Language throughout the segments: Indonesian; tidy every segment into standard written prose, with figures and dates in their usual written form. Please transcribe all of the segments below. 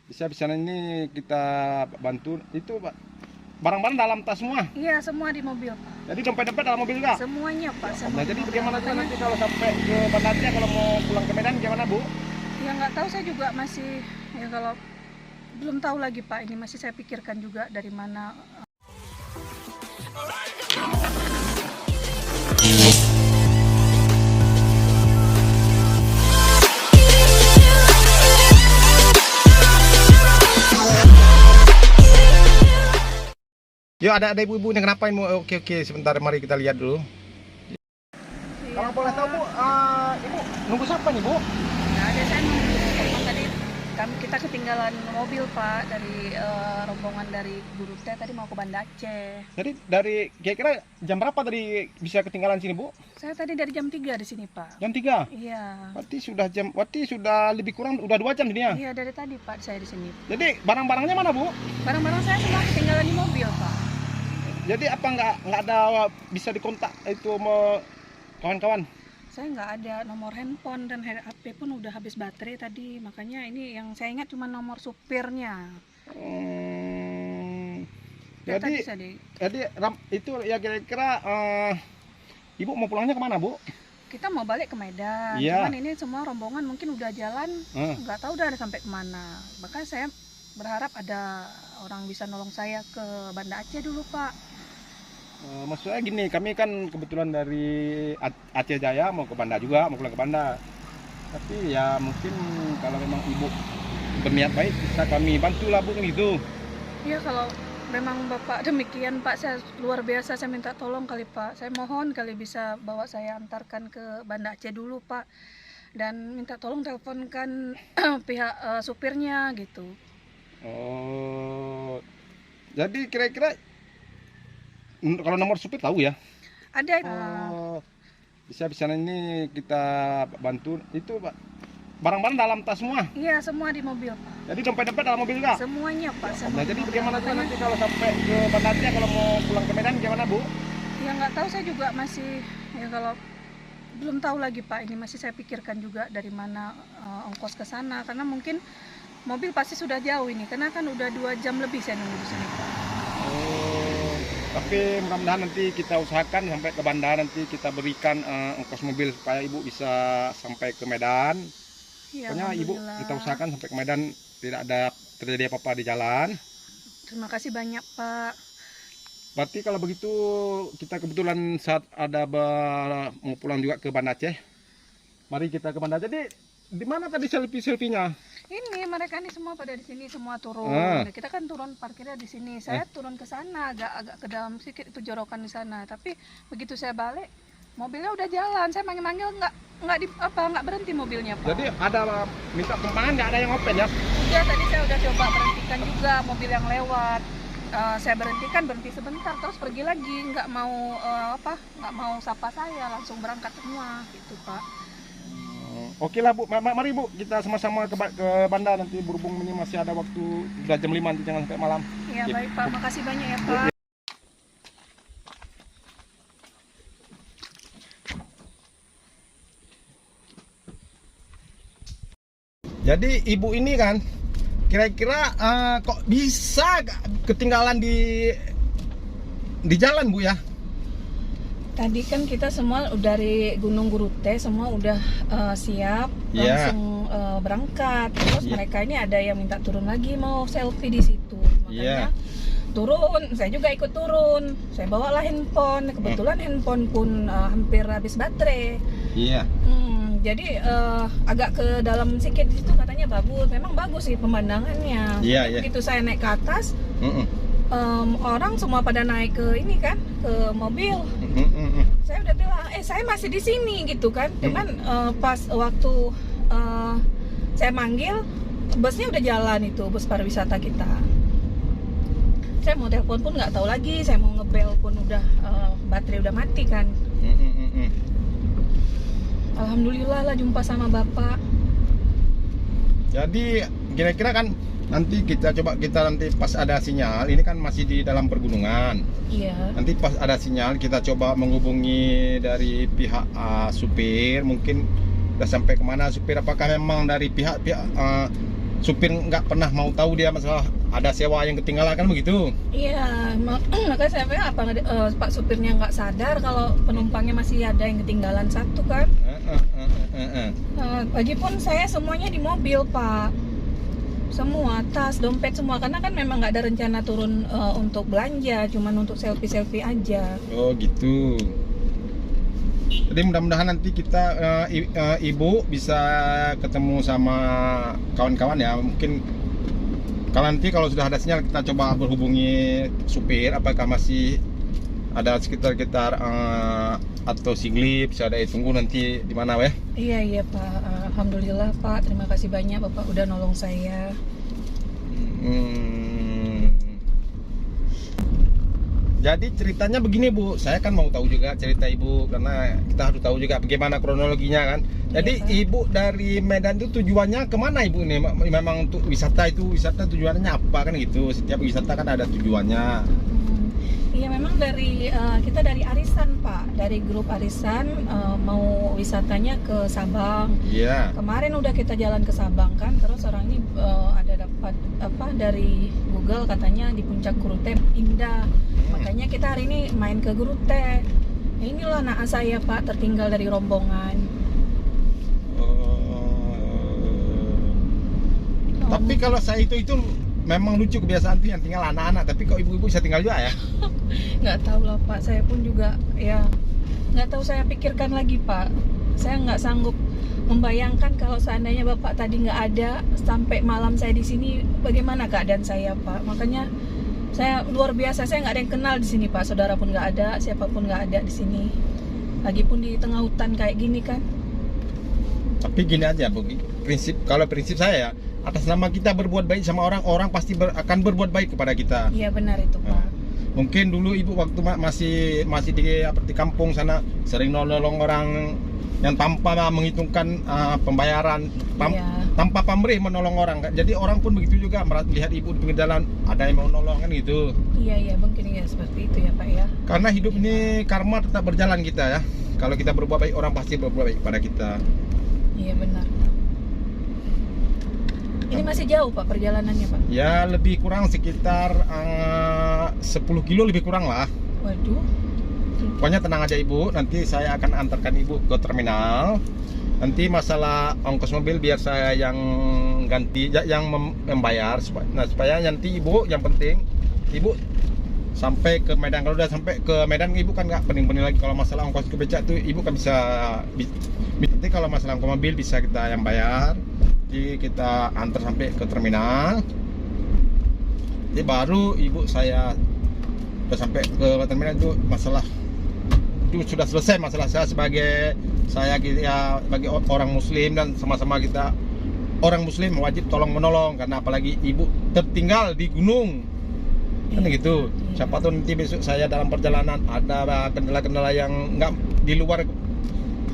Bisa-bisa ini kita bantu itu Pak. Barang-barang dalam tas semua. Iya, semua di mobil, Pak. Jadi dompet-dompet dalam mobil juga. Semuanya, Pak. Semua Nah, di jadi mobil. bagaimana juga Makanya, nanti kalau sampai ke Banda Aceh kalau mau pulang ke Medan gimana, Bu? ya nggak tahu, saya juga masih, ya kalau belum tahu lagi, Pak. Ini masih saya pikirkan juga dari mana. Yuk, ada ibu-ibu yang kenapa ini? Oke, sebentar, mari kita lihat dulu. Iya, Kalau boleh tahu, Bu, Ibu nunggu siapa nih, Bu? nggak ada, saya nunggu. Memang tadi kita ketinggalan mobil, Pak, dari rombongan dari Guru Teh tadi mau ke Banda Aceh. Jadi dari kira-kira jam berapa tadi bisa ketinggalan sini, Bu? Saya tadi dari jam 3 di sini, Pak. Jam 3. Iya. Berarti sudah lebih kurang udah 2 jam ini ya. Iya, dari tadi, Pak, saya di sini. Jadi barang-barangnya mana, Bu? Barang-barang saya semua ketinggalan di mobil, Pak. Jadi apa nggak ada bisa dikontak itu sama kawan-kawan? Saya nggak ada nomor handphone dan HP pun udah habis baterai tadi. Makanya ini yang saya ingat cuma nomor supirnya. Ya, Jadi itu ya kira-kira Ibu mau pulangnya kemana, Bu? kita mau balik ke Medan. Iya. Cuman ini semua rombongan mungkin udah jalan, nggak tahu udah ada sampai kemana. Bahkan saya berharap ada orang bisa nolong saya ke Banda Aceh dulu, Pak. Maksudnya gini, kami kan kebetulan dari Aceh Jaya mau ke Banda juga, mau pulang ke Banda. Tapi ya mungkin kalau memang Ibu berniat baik bisa kami bantu lah, Bu, kan gitu. Iya, kalau memang Bapak demikian, Pak, saya luar biasa, saya minta tolong kali, Pak. Saya mohon kali bisa bawa saya antarkan ke Banda Aceh dulu, Pak. Dan minta tolong teleponkan pihak supirnya gitu. Oh, jadi kira-kira kalau nomor supir tahu ya? Ada Bisa-bisa ini kita bantu itu Pak. Barang-barang dalam tas semua. iya, semua di mobil, Pak. Jadi dompet-dompet dalam mobil juga. Semuanya, Pak. Semua Nah, di jadi mobil. bagaimana juga Makanya, nanti kalau sampai ke Banda Aceh kalau mau pulang ke Medan gimana, Bu? ya nggak tahu, saya juga masih, ya kalau belum tahu lagi, Pak. Ini masih saya pikirkan juga dari mana ongkos ke sana. Karena mungkin mobil pasti sudah jauh ini. Karena kan udah 2 jam lebih saya nunggu di sini, Pak. Oh, tapi mudah-mudahan nanti kita usahakan sampai ke Banda, nanti kita berikan ongkos mobil supaya Ibu bisa sampai ke Medan. Ya, Pokoknya Ibu alhamdulillah. kita usahakan sampai ke Medan tidak ada terjadi apa-apa di jalan. Terima kasih banyak, Pak. Berarti kalau begitu kita kebetulan saat ada mau pulang juga ke Banda Aceh. Mari kita ke Banda. Jadi di mana tadi selfie-selfie-nya? Ini mereka ini semua pada di sini, semua turun. Kita kan turun parkirnya di sini. Saya turun ke sana, agak ke dalam sedikit, itu jorokan di sana. Tapi begitu saya balik, mobilnya udah jalan. Saya manggil-manggil nggak berhenti mobilnya, Pak. Jadi ada minta tumpangan nggak ada yang open ya? Udah, tadi saya udah coba berhentikan juga mobil yang lewat. Saya berhenti sebentar, terus pergi lagi, nggak mau sapa saya, langsung berangkat semua, gitu, Pak. Oke lah, Bu, mari Bu kita sama-sama ke Banda nanti, berhubung ini masih ada waktu, udah jam 5 nanti, jangan sampai malam. Iya, baik, Pak, makasih banyak ya, Pak. Jadi Ibu ini kan kira-kira kok bisa ketinggalan di jalan, Bu ya? Tadi kan kita semua dari Gunung Guru Teh semua udah siap, langsung berangkat. Terus mereka ini ada yang minta turun lagi mau selfie di situ. Makanya turun, saya juga ikut turun. Saya bawalah handphone. Kebetulan handphone pun hampir habis baterai. Iya. Jadi agak ke dalam sedikit di situ, katanya bagus. Memang bagus sih pemandangannya. Iya. Begitu saya naik ke atas, orang semua pada naik ke ini kan, ke mobil. Saya udah bilang, saya masih di sini gitu kan. Cuman pas waktu saya manggil, busnya udah jalan, itu bus pariwisata kita. Saya mau telepon pun nggak tahu lagi, saya mau ngebel pun udah baterai udah mati kan. Alhamdulillah lah jumpa sama Bapak. Jadi kira-kira kan nanti kita nanti pas ada sinyal, ini kan masih di dalam pergunungan. Iya. Nanti pas ada sinyal kita coba menghubungi dari pihak supir, mungkin udah sampai kemana supir, apakah memang dari pihak supir nggak pernah mau tahu dia masalah ada sewa yang ketinggalan kan begitu. Iya, makanya saya bilang apa Pak supirnya nggak sadar kalau penumpangnya masih ada yang ketinggalan satu kan? Pagipun saya semuanya di mobil Pak, semua tas, dompet semua, karena kan memang nggak ada rencana turun untuk belanja, cuman untuk selfie aja. Oh gitu. Jadi mudah-mudahan nanti kita ibu bisa ketemu sama kawan-kawan ya. Mungkin kalau nanti kalau sudah ada sinyal kita coba berhubungi supir apakah masih ada sekitar atau Siglip, bisa ada tunggu nanti di mana ya. Iya Pak, alhamdulillah Pak, terima kasih banyak Bapak udah nolong saya. Jadi ceritanya begini Bu, saya kan mau tahu juga cerita Ibu karena kita harus tahu juga bagaimana kronologinya kan. Jadi Iya, Ibu dari Medan itu tujuannya kemana Ibu ini? Memang untuk wisata tujuannya apa kan gitu? Setiap wisata kan ada tujuannya. Iya memang kita dari arisan Pak, dari grup arisan mau wisatanya ke Sabang. Iya. Kemarin udah kita jalan ke Sabang kan, terus orang ini ada dapat apa dari Google katanya di puncak Gurute indah. Makanya kita hari ini main ke Gurute. Nah, inilah naas saya Pak, tertinggal dari rombongan. Tapi kalau saya itu memang lucu kebiasaan tuh yang tinggal anak-anak. Tapi kok ibu-ibu bisa tinggal juga ya? Nggak tahu lah Pak, saya pun juga ya nggak tahu, saya pikirkan lagi Pak. Saya nggak sanggup membayangkan kalau seandainya Bapak tadi nggak ada sampai malam saya di sini, bagaimana keadaan saya Pak. Makanya saya luar biasa, saya nggak ada yang kenal di sini Pak, saudara pun nggak ada, siapapun nggak ada di sini. Lagipun di tengah hutan kayak gini kan. Tapi gini aja Bu, prinsip saya ya, atas nama kita berbuat baik sama orang, orang pasti akan berbuat baik kepada kita. Iya benar itu Pak. Mungkin dulu ibu waktu masih di kampung sana sering nolong orang yang tanpa menghitungkan pembayaran, Iya. tanpa pamrih menolong orang. Jadi orang pun begitu juga melihat ibu di pinggir jalan ada yang mau nolong kan gitu. Iya mungkin ya seperti itu ya Pak ya. Karena hidup ini karma tetap berjalan kita ya. Kalau kita berbuat baik, orang pasti berbuat baik pada kita. Iya benar. Ini masih jauh Pak perjalanannya Pak? Ya lebih kurang sekitar 10 kilo lebih kurang lah. Waduh. Pokoknya tenang aja ibu, nanti saya akan antarkan ibu ke terminal. Nanti masalah ongkos mobil biar saya yang ganti, yang membayar. Supaya nanti ibu, yang penting ibu sampai ke Medan. Kalau udah sampai ke Medan ibu kan nggak pening-pening lagi. Kalau masalah ongkos ke becak tuh ibu kan bisa nanti kalau masalah ongkos mobil bisa kita yang bayar. Jadi kita antar sampai ke terminal. Jadi baru ibu saya udah sampai ke terminal itu masalah itu sudah selesai masalah saya sebagai bagi orang muslim, dan sama-sama kita orang muslim wajib tolong menolong, karena apalagi ibu tertinggal di gunung kan gitu. Siapa tahu nanti besok saya dalam perjalanan ada kendala-kendala yang nggak di luar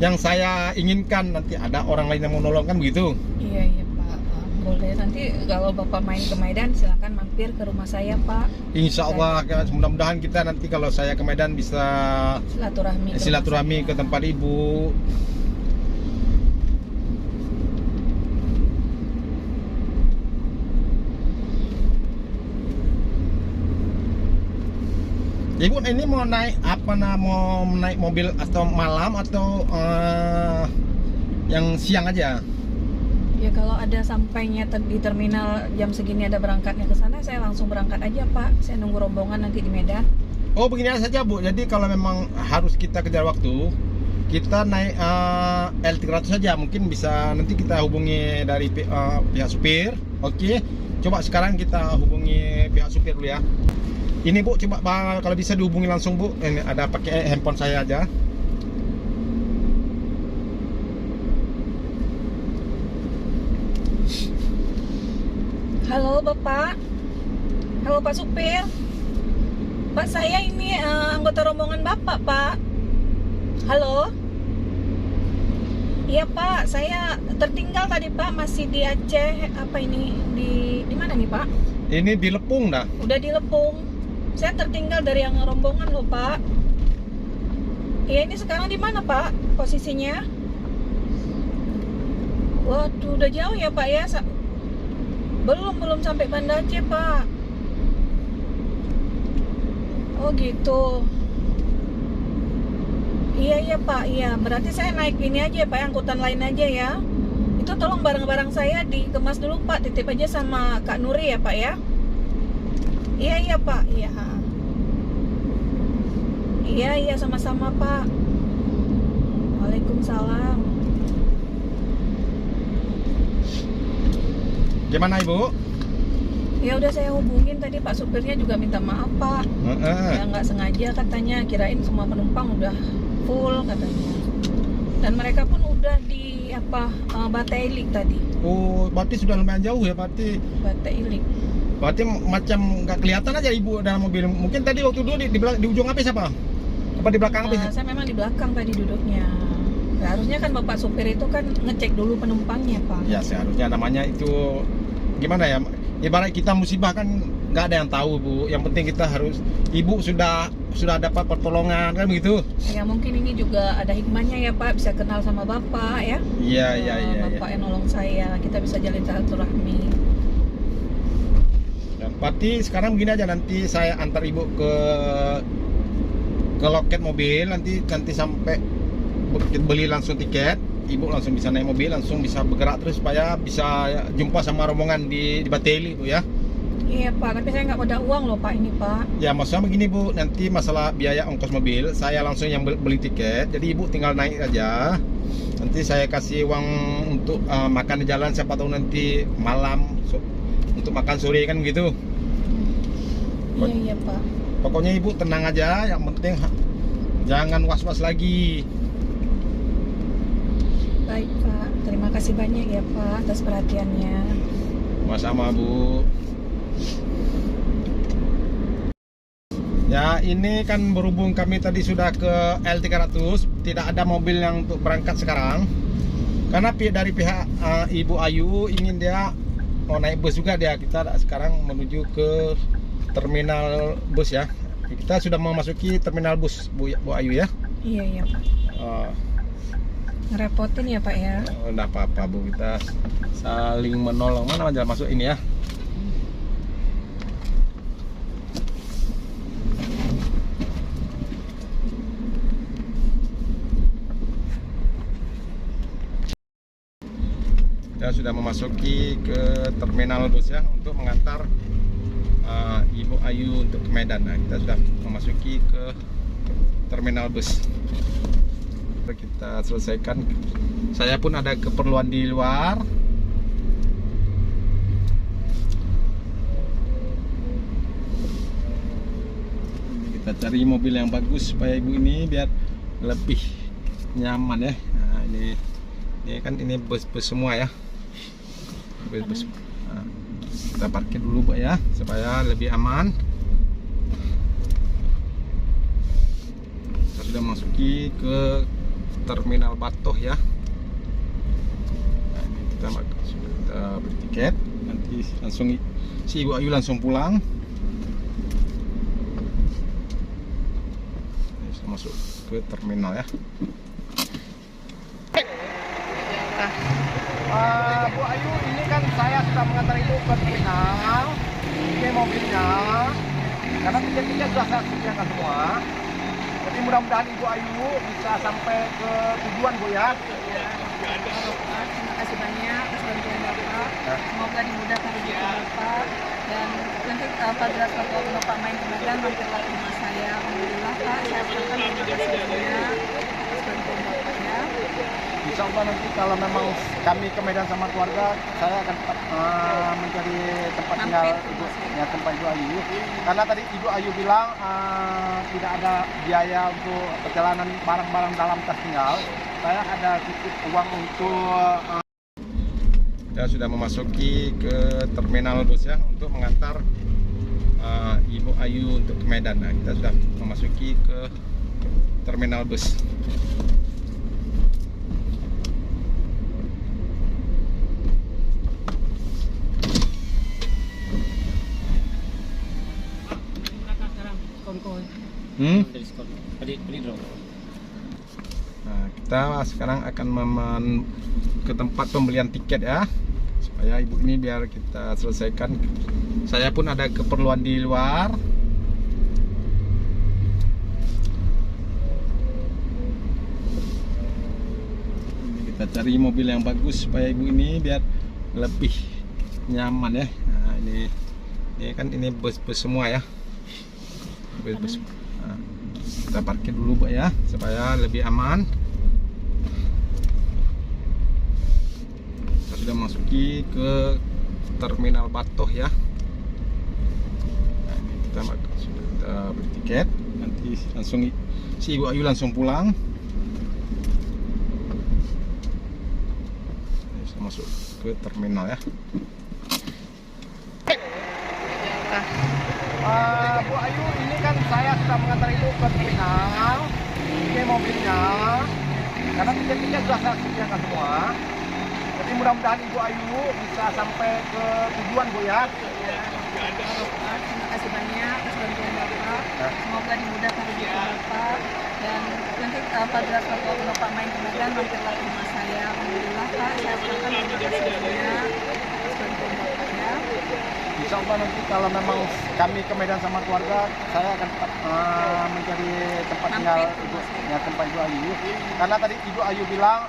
yang saya inginkan, nanti ada orang lain yang mau nolong kan begitu. Iya Pak, boleh nanti kalau Bapak main ke Medan silakan mampir ke rumah saya Pak. Insya Allah mudah-mudahan kita nanti kalau saya ke Medan bisa silaturahmi ke tempat ibu. Ibu ini mau naik mau naik mobil atau malam atau yang siang aja? Ya kalau ada sampainya di terminal jam segini ada berangkatnya ke sana, saya langsung berangkat aja Pak. Saya nunggu rombongan nanti di Medan. Oh begini saja Bu, jadi kalau memang harus kita kejar waktu, kita naik L300 saja. Mungkin bisa nanti kita hubungi dari pihak supir. Oke, coba sekarang kita hubungi pihak supir dulu ya. Ini Bu, coba kalau bisa dihubungi langsung Bu. Ini ada pakai handphone saya aja. Halo Bapak. Halo Pak Supir. Pak, saya ini anggota rombongan Bapak Pak. Halo. Iya Pak, saya tertinggal tadi Pak, masih di Aceh. Apa ini di mana nih Pak? Ini di Lepung dah. Udah di Lepung. Saya tertinggal dari yang rombongan loh Pak. Iya, ini sekarang di mana Pak posisinya? Waduh, udah jauh ya Pak ya. Belum sampai Banda Aceh, Pak. Oh gitu. Iya Pak, iya. Berarti saya naik ini aja Pak, angkutan lain aja ya. Itu tolong barang-barang saya dikemas dulu Pak, titip aja sama Kak Nuri ya Pak ya. Iya Pak, iya. Iya sama-sama Pak. Waalaikumsalam. Gimana Ibu? Ya udah saya hubungin tadi Pak supirnya juga minta maaf Pak. Ya nggak sengaja katanya, kirain semua penumpang udah full katanya. Dan mereka pun udah di Bate Ilik tadi. Oh, berarti sudah lumayan jauh ya, berarti. Bate Ilik. Berarti macam nggak kelihatan aja Ibu dalam mobil. Mungkin tadi waktu dulu di ujung apa siapa? Apa di belakang apa? Saya memang di belakang tadi duduknya. Ya, harusnya kan Bapak supir itu kan ngecek dulu penumpangnya Pak. Ya seharusnya, namanya itu gimana ya? Ibarat kita musibah kan nggak ada yang tahu Bu. Yang penting kita harus, Ibu sudah dapat pertolongan kan begitu. Ya mungkin ini juga ada hikmahnya ya Pak, bisa kenal sama Bapak ya. Iya. Bapak yang nolong saya, kita bisa jalin silaturahmi. Dan berarti sekarang begini aja, nanti saya antar Ibu ke loket mobil, nanti sampai beli langsung tiket. Ibu langsung bisa naik mobil, langsung bisa bergerak terus supaya bisa jumpa sama rombongan di Bate Ilik Bu ya. Iya Pak, tapi saya nggak ada uang loh Pak ini Pak. Ya maksudnya begini Bu, nanti masalah biaya ongkos mobil saya langsung yang beli tiket, jadi Ibu tinggal naik aja. Nanti saya kasih uang untuk makan di jalan, siapa tahu nanti malam untuk makan sore kan gitu. Iya Pak. Pokoknya Ibu tenang aja, yang penting jangan was-was lagi. Baik Pak, terima kasih banyak ya Pak atas perhatiannya. Sama-sama Bu. Ya ini kan berhubung kami tadi sudah ke L300, tidak ada mobil yang untuk berangkat sekarang. Karena dari pihak Ibu Ayu ingin dia mau naik bus juga dia. Kita sekarang menuju ke terminal bus ya. Kita sudah memasuki terminal bus Bu Ayu ya. Iya Pak. Ngerepotin ya Pak ya. Enggak apa-apa Bu, kita saling menolong. Mana aja masuk ini ya. Kita sudah memasuki ke terminal bus ya untuk mengantar Ibu Ayu untuk ke Medan. Nah, kita sudah memasuki ke terminal bus. Kita selesaikan. Saya pun ada keperluan di luar. Kita cari mobil yang bagus supaya Ibu ini biar lebih nyaman ya. Nah, ini kan ini bus-bus semua ya. Bus. Nah, kita parkir dulu Bu ya supaya lebih aman. Kita sudah masuki ke terminal Batoh ya. Nah, ini kita beli tiket, nanti langsung si Ibu Ayu langsung pulang. Ini sudah masuk ke terminal ya. Bu Ayu, ini kan saya sudah mengantar Ibu ke terminal. Ini mobilnya, karena tiketnya sudah saya sediakan semua. Jadi mudah-mudahan Ibu Ayu bisa sampai ke tujuan Bu ya. Terima kasih banyak atas bantuan Bapak. Semoga dimudahkan rezeki Bapak. Dan nanti apabila suatu waktu Bapak main ke Medan, mampirlah ke rumah saya. Alhamdulillah Pak, saya ucapkan terima kasih banyak atas bantuan Bapak ya. Insya Allah nanti kalau memang kami ke Medan sama keluarga, saya akan tetap mencari tempat tinggal Ibu, ya tempat Ibu Ayu. Karena tadi Ibu Ayu bilang tidak ada biaya untuk perjalanan barang-barang dalam tas tinggal. Saya ada cukup uang untuk. Kita sudah memasuki ke terminal bus ya untuk mengantar Ibu Ayu untuk ke Medan. Nah, kita sudah memasuki ke terminal bus. Nah, kita sekarang akan ke tempat pembelian tiket ya. supaya ibu ini biar kita selesaikan. Saya pun ada keperluan di luar. Ini kita cari mobil yang bagus supaya ibu ini biar lebih nyaman ya. Nah, ini kan ini bus-bus semua ya. Bus-bus. Nah, kita parkir dulu Mbak ya supaya lebih aman. Kita sudah masuki ke terminal Batoh ya. Nah, ini kita sudah beli tiket. Nanti langsung si Ibu Ayu langsung pulang. Ini sudah masuk ke terminal ya. Bu Ayu, ini kan saya sudah mengantar Ibu ke terminal. Ini mobilnya. Karena tiket-tiket sudah saya sediakan semua. Jadi mudah-mudahan Ibu Ayu bisa sampai ke tujuan Bu ya. Terima kasih banyak atas bantuan Bapak. Semoga dimudahkan rezeki Bapak. Dan nanti apabila suatu waktu Bapak main ke Medan, mampirlah ke rumah saya. Alhamdulillah Pak, saya ucapkan terima kasih banyak atas bantuan Bapak ya. Insya Allah nanti kalau memang kami ke Medan sama keluarga, saya akan tetap mencari tempat tinggal Ibu, ya, tempat Ibu Ayu. Karena tadi Ibu Ayu bilang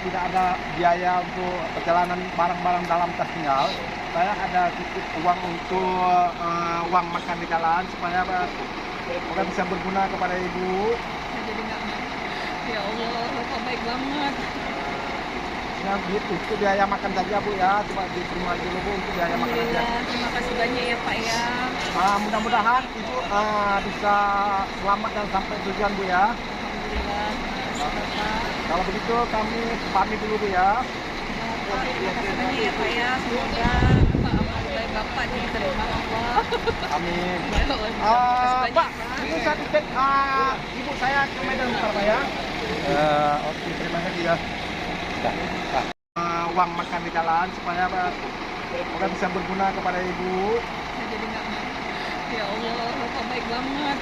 tidak ada biaya untuk perjalanan barang-barang dalam tas tinggal. Saya ada cukup uang untuk uang makan di jalan supaya semoga bisa berguna kepada Ibu. Saya jadi nggak, ya Allah, Bapak baik banget. Ya, gitu, itu biaya makan saja Bu ya, cuma diterima dulu Bu untuk biaya makan saja. Alhamdulillah, terima kasih banyak ya Pak ya. Mudah-mudahan Ibu bisa selamat dan sampai tujuan Bu ya. Alhamdulillah, terima kasih Bapak. Kalau begitu kami pamit dulu Bu ya. Bapak, terima kasih banyak ya Pak ya. Semoga amal baik Bapak diterima Allah. Amin. Ya Allah, terima kasih banyak Pak, Pak. ini saya tiket Ibu saya ke Medan bentar Pak ya. Oke, terima kasih ya. Uang makan di jalan supaya semoga bisa berguna kepada Ibu. Saya jadi nggak, ya Allah, Bapak baik banget.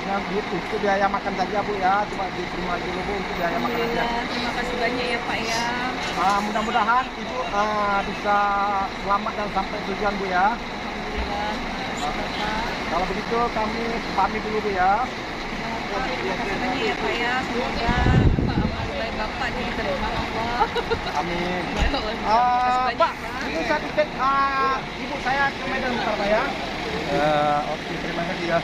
Ya, gitu, itu biaya makan saja Bu ya, cuma diterima dulu Bu untuk biaya makan saja. Alhamdulillah, terima kasih banyak ya Pak ya. Mudah-mudahan Ibu bisa selamat dan sampai tujuan Bu ya. Alhamdulillah, terima kasih Bapak. Kalau begitu kami pamit dulu Bu ya. Bapak, terima kasih banyak ya Pak ya. Semoga amal baik Bapak diterima Allah. Amin. Ya Allah, terima kasih banyak Pak, Pak. ini saya tiket Ibu saya ke Medan bentar Pak ya. Oke, terima kasih ya.